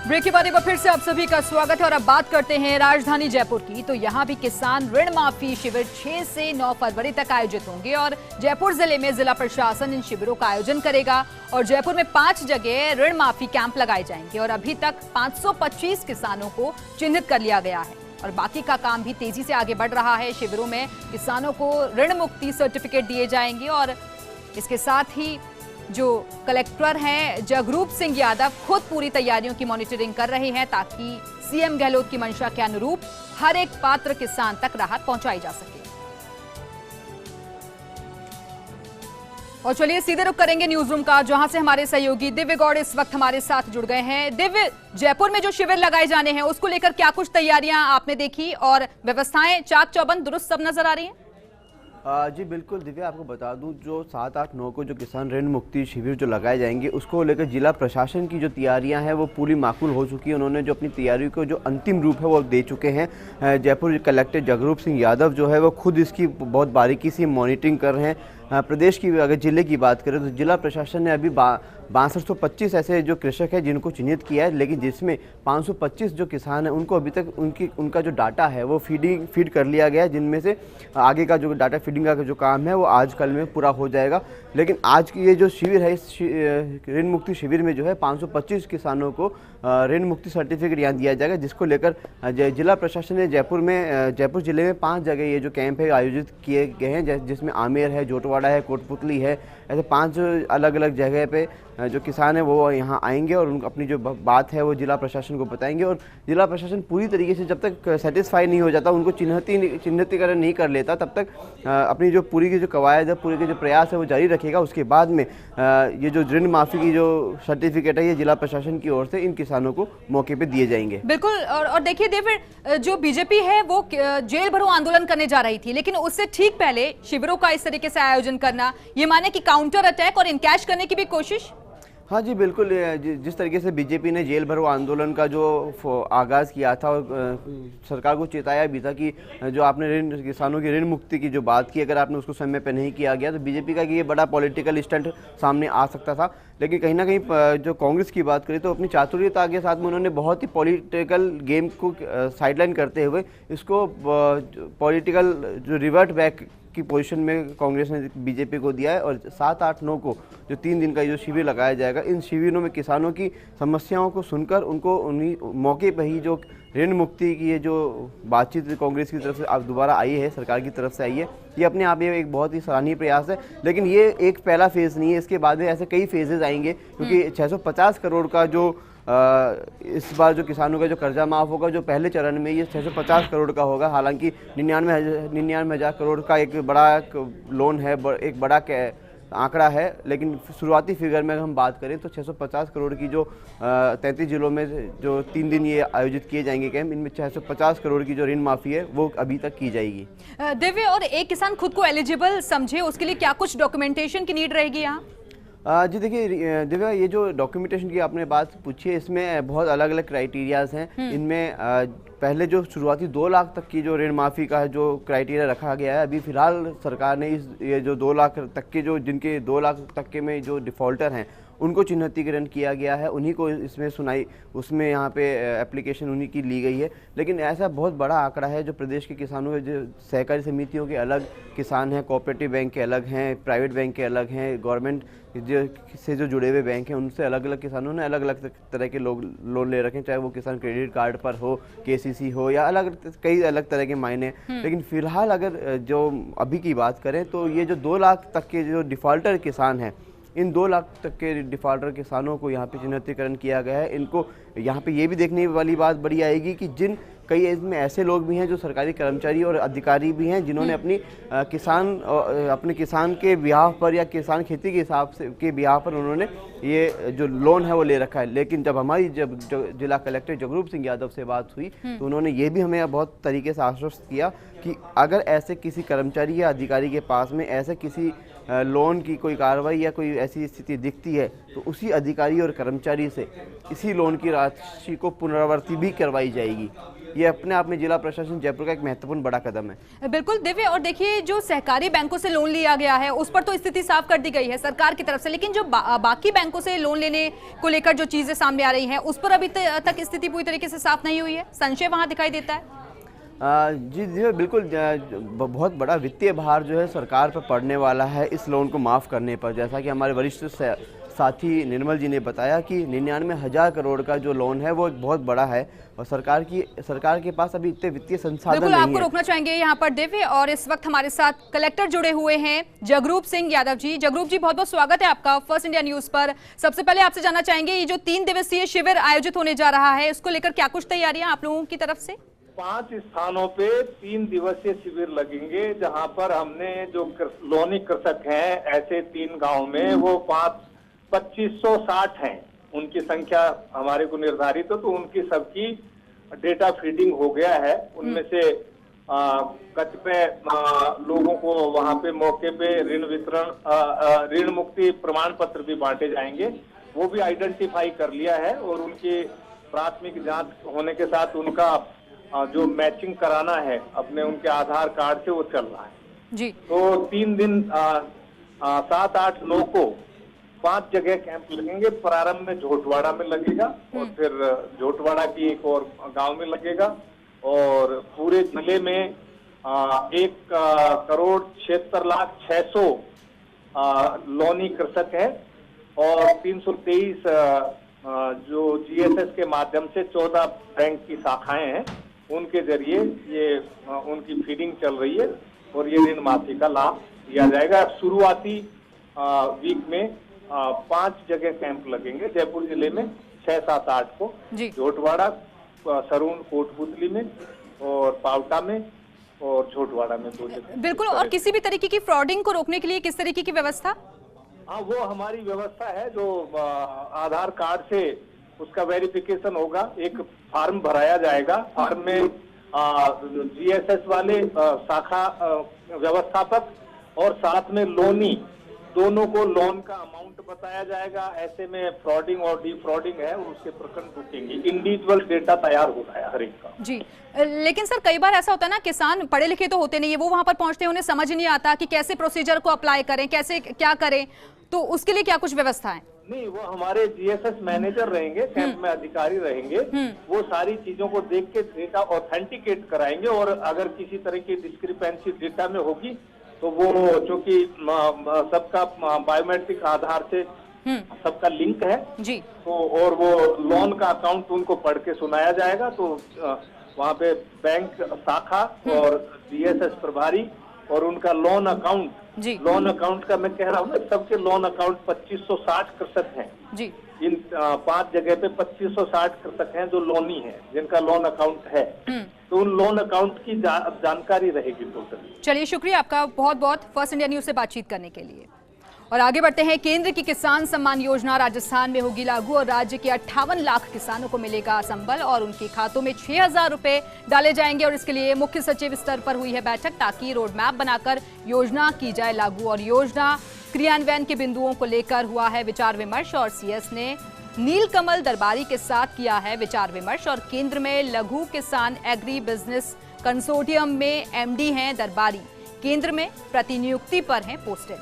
Break के बाद एक बार फिर से आप सभी का स्वागत है और अब बात करते हैं राजधानी जयपुर की। तो यहाँ भी किसान ऋण माफी शिविर 6 से 9 फरवरी तक आयोजित होंगे और जयपुर जिले में जिला प्रशासन इन शिविरों का आयोजन करेगा और जयपुर में 5 जगह ऋण माफी कैंप लगाए जाएंगे और अभी तक 525 किसानों को चिन्हित कर लिया गया है और बाकी का काम भी तेजी से आगे बढ़ रहा है। शिविरों में किसानों को ऋण मुक्ति सर्टिफिकेट दिए जाएंगे और इसके साथ ही जो कलेक्टर हैं जगरूप सिंह यादव खुद पूरी तैयारियों की मॉनिटरिंग कर रहे हैं ताकि सीएम गहलोत की मंशा के अनुरूप हर एक पात्र किसान तक राहत पहुंचाई जा सके। और चलिए सीधे रुख करेंगे न्यूज रूम का, जहां से हमारे सहयोगी दिव्य गौड़ इस वक्त हमारे साथ जुड़ गए हैं। दिव्य, जयपुर में जो शिविर लगाए जाने हैं उसको लेकर क्या कुछ तैयारियां आपने देखी और व्यवस्थाएं चाक चौबंद दुरुस्त सब नजर आ रही हैं? जी बिल्कुल दिव्या, आपको बता दूं जो 7, 8, 9 को जो किसान ऋण मुक्ति शिविर जो लगाए जाएंगे उसको लेकर जिला प्रशासन की जो तैयारियां हैं वो पूरी माकूल हो चुकी है। उन्होंने जो अपनी तैयारियों को जो अंतिम रूप है वो दे चुके हैं। जयपुर कलेक्टर जगरूप सिंह यादव जो है वो खुद इसकी बहुत बारीकी से मॉनिटरिंग कर रहे हैं। प्रदेश की अगर जिले की बात करें तो जिला प्रशासन ने अभी 6225 ऐसे जो कृषक हैं जिनको चिन्हित किया है, लेकिन जिसमें 525 जो किसान हैं उनको अभी तक उनका जो डाटा है वो फीड कर लिया गया है, जिनमें से आगे का जो डाटा फीडिंग का जो काम है वो आज कल में पूरा हो जाएगा। लेकिन आज की ये जो शिविर है इस ऋण मुक्ति शिविर में जो है 525 किसानों को ऋण मुक्ति सर्टिफिकेट यहाँ दिया जाएगा, जिसको लेकर जिला प्रशासन ने जयपुर जिले में 5 जगह ये जो कैंप है आयोजित किए गए हैं, जिसमें आमेर है, जोटवाड़ा है, कोटपुतली है। ऐसे 5 अलग अलग जगह पे जो किसान है वो यहाँ आएंगे और उनको अपनी जो बात है वो जिला प्रशासन को बताएंगे और जिला प्रशासन पूरी तरीके से जब तक सेटिस्फाई नहीं हो जाता, उनको चिन्हितीकरण नहीं कर लेता, तब तक अपनी जो पूरी की जो कवायद है, पूरी के जो प्रयास है वो जारी रखेगा। उसके बाद में ये जो ऋण माफी की जो सर्टिफिकेट है ये जिला प्रशासन की ओर से इन किसानों को मौके पर दिए जाएंगे। बिल्कुल। और देखिए देव, जो बीजेपी है वो जेल भरो आंदोलन करने जा रही थी, लेकिन उससे ठीक पहले शिविरों का इस तरीके से आयोजन करना, ये माने कि काउंटर अटैक और इनकैश करने की भी कोशिश। हाँ जी बिल्कुल, जिस तरीके से बीजेपी ने जेल भरो आंदोलन का जो आगाज़ किया था और सरकार को चेताया भी था कि जो आपने किसानों की ऋण मुक्ति की जो बात की, अगर आपने उसको समय पर नहीं किया गया तो बीजेपी का कि ये बड़ा पॉलिटिकल स्टंट सामने आ सकता था। लेकिन कहीं ना कहीं जो कांग्रेस की बात करें तो अपनी चातुर्यता के साथ में उन्होंने बहुत ही पॉलिटिकल गेम को साइडलाइन करते हुए इसको पॉलिटिकल जो रिवर्ट बैक की पोजीशन में कांग्रेस ने बीजेपी को दिया है। और 7, 8, 9 को जो 3 दिन का जो शिविर लगाया जाएगा, इन शिविरों में किसानों की समस्याओं को सुनकर उनको उन्हीं मौके पर ही जो ऋण मुक्ति की ये जो बातचीत कांग्रेस की तरफ से अब दोबारा आई है, सरकार की तरफ से आई है, ये अपने आप ये एक बहुत ही सराहनीय प्रयास है। लेकिन ये एक पहला फेज़ नहीं है, इसके बाद में ऐसे कई फेजेज आएंगे क्योंकि 650 करोड़ का जो इस बार जो किसानों का जो कर्जा माफ़ होगा, जो पहले चरण में ये 650 करोड़ का होगा। हालांकि 99,000 करोड़ का एक बड़ा लोन है, एक बड़ा आंकड़ा है, लेकिन शुरुआती फिगर में हम बात करें तो 650 करोड़ की जो 33 जिलों में जो 3 दिन ये आयोजित किए जाएंगे कैंप, इनमें 650 करोड़ की जो ऋण माफ़ी है वो अभी तक की जाएगी। दिव्य, और एक किसान खुद को एलिजिबल समझे उसके लिए क्या कुछ डॉक्यूमेंटेशन की नीड रहेगी यहाँ? जी देखिए दिव्या, ये जो डॉक्यूमेंटेशन की आपने बात पूछी है इसमें बहुत अलग अलग क्राइटेरियाज हैं। इनमें पहले जो शुरुआती 2 लाख तक की जो ऋण माफ़ी का जो क्राइटेरिया रखा गया है, अभी फ़िलहाल सरकार ने ये जो 2 लाख तक के जिनके 2 लाख तक के में जो डिफ़ॉल्टर हैं उनको चिन्हितीकरण किया गया है, उन्हीं को इसमें उसमें यहाँ पे एप्लीकेशन उन्हीं की ली गई है। लेकिन ऐसा बहुत बड़ा आंकड़ा है जो प्रदेश के किसानों के जो सहकारी समितियों के अलग किसान हैं, कोऑपरेटिव बैंक के अलग हैं, प्राइवेट बैंक के अलग हैं, गवर्नमेंट से जो जुड़े हुए बैंक हैं उनसे अलग अलग किसानों ने अलग अलग तरह के लोन ले रखे हैं, चाहे वो किसान क्रेडिट कार्ड पर हो, केसीसी हो या कई अलग तरह के मायने। लेकिन फिलहाल अगर जो अभी की बात करें तो ये जो 2 लाख तक के जो डिफ़ॉल्टर किसान हैं, इन 2 लाख तक के डिफ़ॉल्टर किसानों को यहाँ पे चिन्हितीकरण किया गया है। इनको यहाँ पे ये भी देखने वाली बात बड़ी आएगी कि कई इसमें ऐसे लोग भी हैं जो सरकारी कर्मचारी और अधिकारी भी हैं जिन्होंने अपने किसान के ब्याह पर या किसान खेती के हिसाब से के ब्याह पर उन्होंने ये जो लोन है वो ले रखा है। लेकिन जब हमारी जिला कलेक्टर जगरूप सिंह यादव से बात हुई तो उन्होंने ये भी हमें बहुत तरीके से आश्वस्त किया कि अगर ऐसे किसी कर्मचारी या अधिकारी के पास में ऐसे किसी लोन की कोई कार्रवाई या कोई ऐसी स्थिति दिखती है तो उसी अधिकारी और कर्मचारी से इसी लोन की राशि को पुनरावर्ती भी करवाई जाएगी। ये अपने आप में जिला प्रशासन जयपुर का एक महत्वपूर्ण बड़ा कदम है। बिल्कुल दिव्य, और देखिए जो सहकारी बैंकों से लोन लिया गया है उस पर तो स्थिति साफ कर दी गई है सरकार की तरफ से, लेकिन जो बाकी बैंकों से लोन लेने को लेकर जो चीजें सामने आ रही हैं उस पर अभी तक स्थिति पूरी तरीके से साफ नहीं हुई है, संशय वहां दिखाई देता है। जी जी बिल्कुल, बहुत बड़ा वित्तीय भार जो है सरकार पर पड़ने वाला है इस लोन को माफ़ करने पर। जैसा कि हमारे वरिष्ठ साथी निर्मल जी ने बताया कि 99,000 करोड़ का जो लोन है वो बहुत बड़ा है और सरकार के पास अभी इतने वित्तीय संसाधन नहीं है। आपको रोकना चाहेंगे यहाँ पर दिव्य, और इस वक्त हमारे साथ कलेक्टर जुड़े हुए हैं जगरूप सिंह यादव जी। जगरूप जी, बहुत बहुत स्वागत है आपका फर्स्ट इंडिया न्यूज पर। सबसे पहले आपसे जानना चाहेंगे, ये जो 3 दिवसीय शिविर आयोजित होने जा रहा है इसको लेकर क्या कुछ तैयारियां आप लोगों की तरफ से? 5 स्थानों पे 3 दिवसीय शिविर लगेंगे, जहां पर हमने जो लोनी कृषक हैं ऐसे 3 गांव में वो 2560 हैं, उनकी संख्या हमारे को निर्धारित हो, तो उनकी सबकी डेटा फीडिंग हो गया है। उनमें से कतिपय लोगों को वहां पे मौके पे ऋण वितरण, ऋण मुक्ति प्रमाण पत्र भी बांटे जाएंगे, वो भी आइडेंटिफाई कर लिया है और उनकी प्राथमिक जांच होने के साथ उनका जो मैचिंग कराना है अपने उनके आधार कार्ड से वो चल रहा है जी। तो 3 दिन 7, 8, 9 को 5 जगह कैंप लगेंगे। प्रारंभ में झोटवाड़ा में लगेगा और फिर झोटवाड़ा की एक और गांव में लगेगा और पूरे जिले में 1,76,06,00,000 लोनी कृषक है और 323 जो जीएसएस के माध्यम से 14 बैंक की शाखाएं हैं, उनके जरिए ये उनकी फीडिंग चल रही है और ये ऋण माफी का लाभ दिया जाएगा। शुरुआती वीक में 5 जगह कैंप लगेंगे जयपुर जिले में, 6, 7, 8 को झोटवाड़ा, सरून, कोटपुतली में और पावटा में और झोटवाड़ा में 2 जगह। बिल्कुल, और किसी भी तरीके की फ्रॉडिंग को रोकने के लिए किस तरीके की व्यवस्था? हाँ, वो हमारी व्यवस्था है, जो आधार कार्ड से उसका वेरिफिकेशन होगा, एक फॉर्म भराया जाएगा, फॉर्म में जीएसएस वाले शाखा व्यवस्थापक और साथ में लोनी दोनों को लोन का अमाउंट बताया जाएगा। ऐसे में फ्रॉडिंग और डिफ्रॉडिंग है उसके प्रकरण रुकेंगे। इंडिविजुअल डेटा तैयार हो रहा है हर एक का जी। लेकिन सर कई बार ऐसा होता है ना, किसान पढ़े लिखे तो होते नहीं है, वो वहां पर पहुंचते हैं उन्हें समझ नहीं आता कि कैसे प्रोसीजर को अप्लाई करें, कैसे क्या करें, तो उसके लिए क्या कुछ व्यवस्था है? नहीं, वो हमारे जीएसएस मैनेजर रहेंगे, कैंप में अधिकारी रहेंगे, वो सारी चीजों को देख के डेटा ऑथेंटिकेट कराएंगे और अगर किसी तरह की डिस्क्रिपेंसी डेटा में होगी तो वो, चूंकि सबका बायोमेट्रिक आधार से सबका लिंक है जी, तो और वो लोन का अकाउंट उनको पढ़ के सुनाया जाएगा, तो वहाँ पे बैंक शाखा और जीएसएस प्रभारी और उनका लोन अकाउंट का मैं कह रहा हूँ ना, सबके लोन अकाउंट 2560 कृषक हैं जी। इन 5 जगह पे 2560 कृषक हैं जो लोनी हैं, जिनका लोन अकाउंट है, तो उन लोन अकाउंट की जानकारी रहेगी टोटल। चलिए, शुक्रिया आपका बहुत बहुत फर्स्ट इंडिया न्यूज से बातचीत करने के लिए। और आगे बढ़ते हैं, केंद्र की किसान सम्मान योजना राजस्थान में होगी लागू और राज्य के 58 लाख किसानों को मिलेगा संबल और उनके खातों में 6,000 रुपए डाले जाएंगे और इसके लिए मुख्य सचिव स्तर पर हुई है बैठक ताकि रोड मैप बनाकर योजना की जाए लागू और योजना क्रियान्वयन के बिंदुओं को लेकर हुआ है विचार विमर्श और सीएस ने नीलकमल दरबारी के साथ किया है विचार विमर्श और केंद्र में लघु किसान एग्री बिजनेस कंसोर्टियम में एमडी हैं दरबारी, केंद्र में प्रतिनियुक्ति पर हैं पोस्टेड।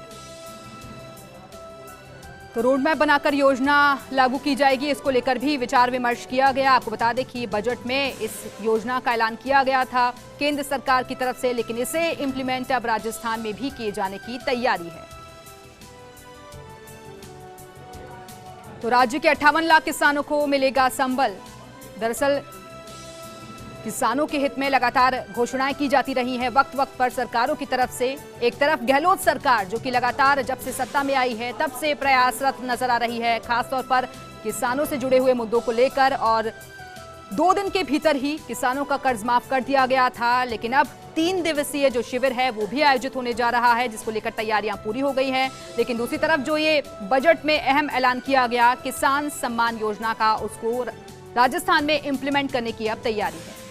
तो रोड मैप बनाकर योजना लागू की जाएगी, इसको लेकर भी विचार विमर्श किया गया। आपको बता दें कि बजट में इस योजना का ऐलान किया गया था केंद्र सरकार की तरफ से, लेकिन इसे इंप्लीमेंट अब राजस्थान में भी किए जाने की तैयारी है। तो राज्य के 58 लाख किसानों को मिलेगा संबल। दरअसल किसानों के हित में लगातार घोषणाएं की जाती रही हैं वक्त वक्त पर सरकारों की तरफ से। एक तरफ गहलोत सरकार जो कि लगातार जब से सत्ता में आई है तब से प्रयासरत नजर आ रही है, खासतौर पर किसानों से जुड़े हुए मुद्दों को लेकर, और 2 दिन के भीतर ही किसानों का कर्ज माफ कर दिया गया था। लेकिन अब 3 दिवसीय जो शिविर है वो भी आयोजित होने जा रहा है, जिसको लेकर तैयारियां पूरी हो गई हैं। लेकिन दूसरी तरफ जो ये बजट में अहम ऐलान किया गया किसान सम्मान योजना का, उसको राजस्थान में इंप्लीमेंट करने की अब तैयारी है।